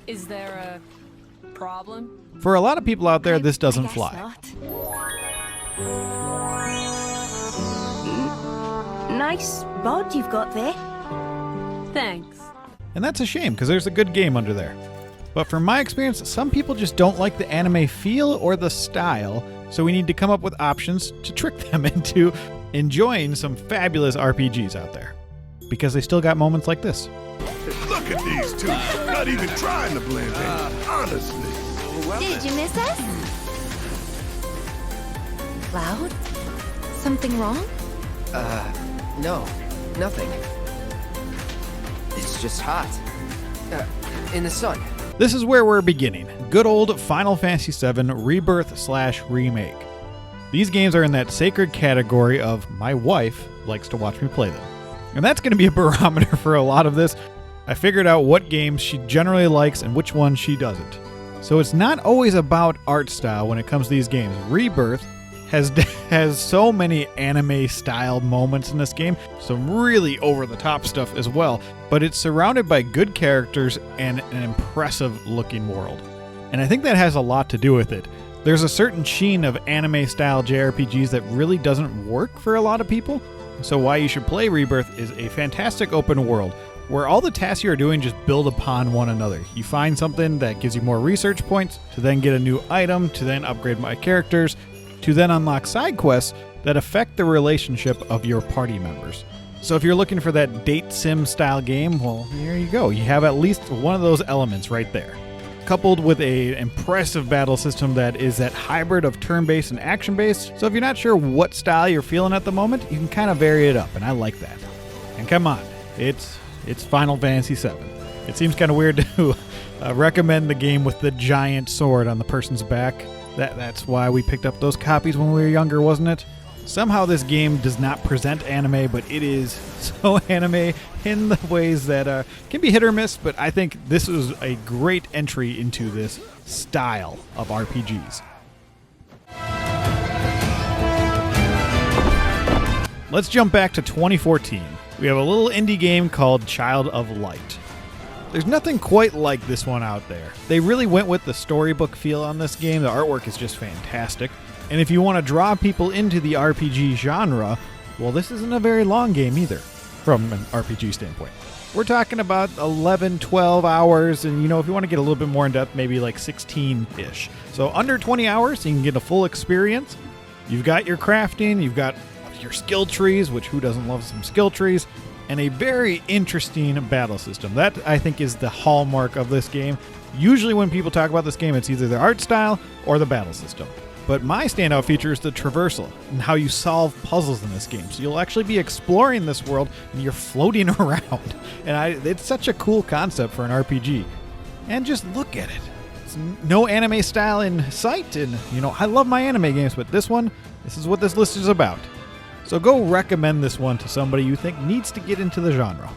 Is there a problem? For a lot of people out there, this doesn't fly. Nice bod you've got there. Thanks. And that's a shame, because there's a good game under there. But from my experience, some people just don't like the anime feel or the style, so we need to come up with options to trick them into enjoying some fabulous RPGs out there. Because they still got moments like this. Look at these two, not even trying to blend in, honestly. Did you miss us? Cloud? Something wrong? No, nothing. It's just hot. In the sun. This is where we're beginning. Good old Final Fantasy VII Rebirth/Remake. These games are in that sacred category of my wife likes to watch me play them. And that's going to be a barometer for a lot of this. I figured out what games she generally likes and which ones she doesn't. So it's not always about art style when it comes to these games. Rebirth has so many anime-style moments in this game, some really over-the-top stuff as well, but it's surrounded by good characters and an impressive-looking world. And I think that has a lot to do with it. There's a certain sheen of anime-style JRPGs that really doesn't work for a lot of people, so why you should play Rebirth is a fantastic open world, where all the tasks you are doing just build upon one another. You find something that gives you more research points, to then get a new item, to then upgrade my characters, to then unlock side quests that affect the relationship of your party members. So if you're looking for that date sim style game, well, here you go. You have at least one of those elements right there. Coupled with an impressive battle system that is that hybrid of turn-based and action-based. So if you're not sure what style you're feeling at the moment, you can kind of vary it up, and I like that. And come on, it's Final Fantasy VII. It seems kind of weird to recommend the game with the giant sword on the person's back. That's why we picked up those copies when we were younger, wasn't it? Somehow this game does not present anime, but it is so anime in the ways that can be hit or miss, but I think this is a great entry into this style of RPGs. Let's jump back to 2014. We have a little indie game called Child of Light. There's nothing quite like this one out there. They really went with the storybook feel on this game. The artwork is just fantastic. And if you want to draw people into the RPG genre, well, this isn't a very long game either, from an RPG standpoint. We're talking about 11, 12 hours, and if you want to get a little bit more in depth, maybe like 16-ish. So under 20 hours, you can get a full experience. You've got your crafting, you've got your skill trees, which who doesn't love some skill trees, and a very interesting battle system. That, I think, is the hallmark of this game. Usually when people talk about this game, it's either the art style or the battle system. But my standout feature is the traversal and how you solve puzzles in this game. So you'll actually be exploring this world and you're floating around. And it's such a cool concept for an RPG. And just look at it. It's no anime style in sight. And, I love my anime games, but this is what this list is about. So go recommend this one to somebody you think needs to get into the genre.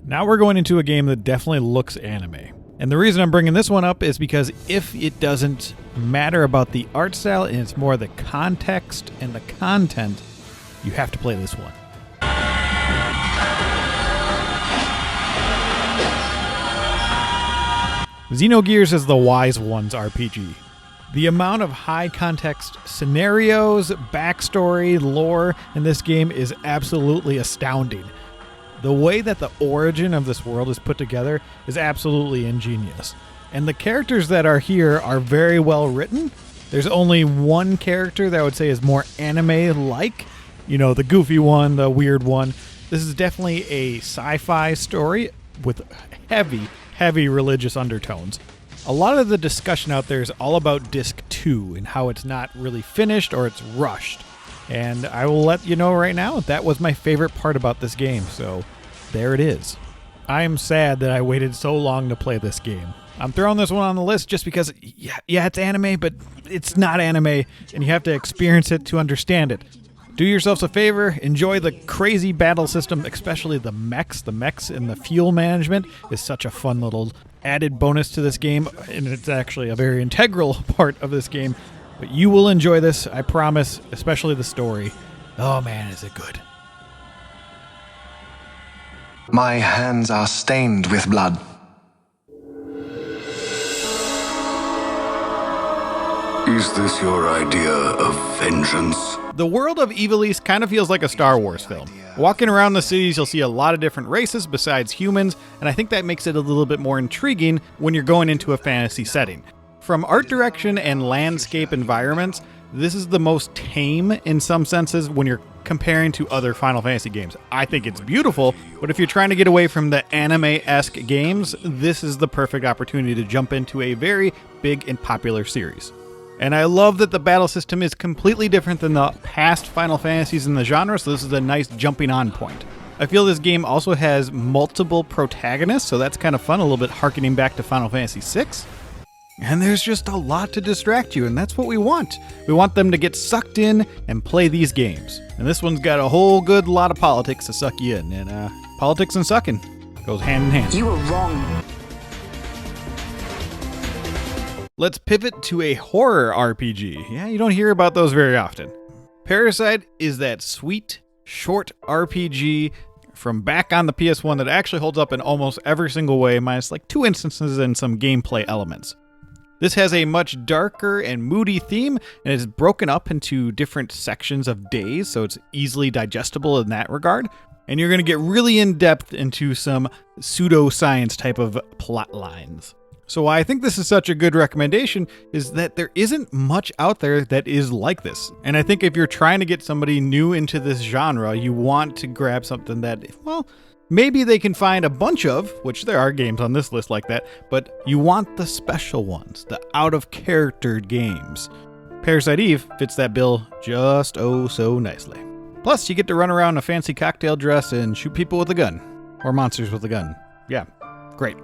Now we're going into a game that definitely looks anime. And the reason I'm bringing this one up is because if it doesn't matter about the art style and it's more the context and the content, you have to play this one. Xenogears is the Wise Ones RPG. The amount of high context scenarios, backstory, lore in this game is absolutely astounding. The way that the origin of this world is put together is absolutely ingenious. And the characters that are here are very well written. There's only one character that I would say is more anime-like. The goofy one, the weird one. This is definitely a sci-fi story with heavy religious undertones. A lot of the discussion out there is all about Disc 2 and how it's not really finished or it's rushed. And I will let you know right now, that was my favorite part about this game, so there it is. I am sad that I waited so long to play this game. I'm throwing this one on the list just because, yeah, it's anime, but it's not anime, and you have to experience it to understand it. Do yourselves a favor, enjoy the crazy battle system, especially the mechs. The mechs and the fuel management is such a fun little added bonus to this game, and it's actually a very integral part of this game. But you will enjoy this, I promise, especially the story. Oh man, is it good. My hands are stained with blood. Is this your idea of vengeance? The world of Ivalice kind of feels like a Star Wars film. Walking around the cities, you'll see a lot of different races besides humans, and I think that makes it a little bit more intriguing when you're going into a fantasy setting. From art direction and landscape environments, this is the most tame in some senses when you're comparing to other Final Fantasy games. I think it's beautiful, but if you're trying to get away from the anime-esque games, this is the perfect opportunity to jump into a very big and popular series. And I love that the battle system is completely different than the past Final Fantasies in the genre, so this is a nice jumping on point. I feel this game also has multiple protagonists, so that's kind of fun, a little bit harkening back to Final Fantasy VI. And there's just a lot to distract you, and that's what we want. We want them to get sucked in and play these games. And this one's got a whole good lot of politics to suck you in, and politics and sucking goes hand in hand. You were wrong. Let's pivot to a horror RPG. Yeah, you don't hear about those very often. Parasite is that sweet, short RPG from back on the PS1 that actually holds up in almost every single way, minus like 2 instances and some gameplay elements. This has a much darker and moody theme, and is broken up into different sections of days, so it's easily digestible in that regard. And you're going to get really in-depth into some pseudoscience type of plot lines. So why I think this is such a good recommendation is that there isn't much out there that is like this. And I think if you're trying to get somebody new into this genre, you want to grab something that, well, maybe they can find a bunch of, which there are games on this list like that, but you want the special ones, the out-of-character games. Parasite Eve fits that bill just oh so nicely. Plus, you get to run around in a fancy cocktail dress and shoot people with a gun. Or monsters with a gun. Yeah, great.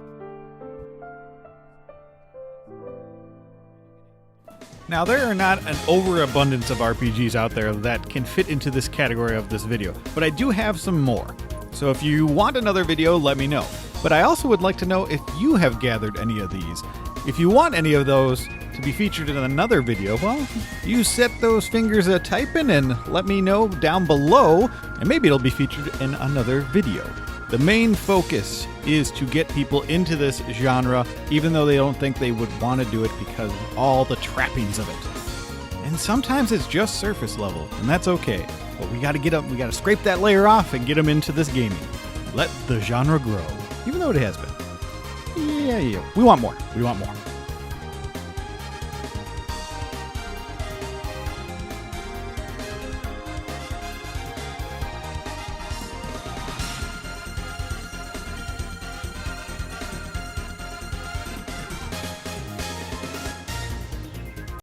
Now, there are not an overabundance of RPGs out there that can fit into this category of this video, but I do have some more. So if you want another video, let me know. But I also would like to know if you have gathered any of these. If you want any of those to be featured in another video, well, you set those fingers a typing and let me know down below, and maybe it'll be featured in another video. The main focus is to get people into this genre, even though they don't think they would want to do it because of all the trappings of it. And sometimes it's just surface level, and that's okay. But we gotta get up, we gotta scrape that layer off and get them into this gaming. Let the genre grow, even though it has been. Yeah, we want more. We want more.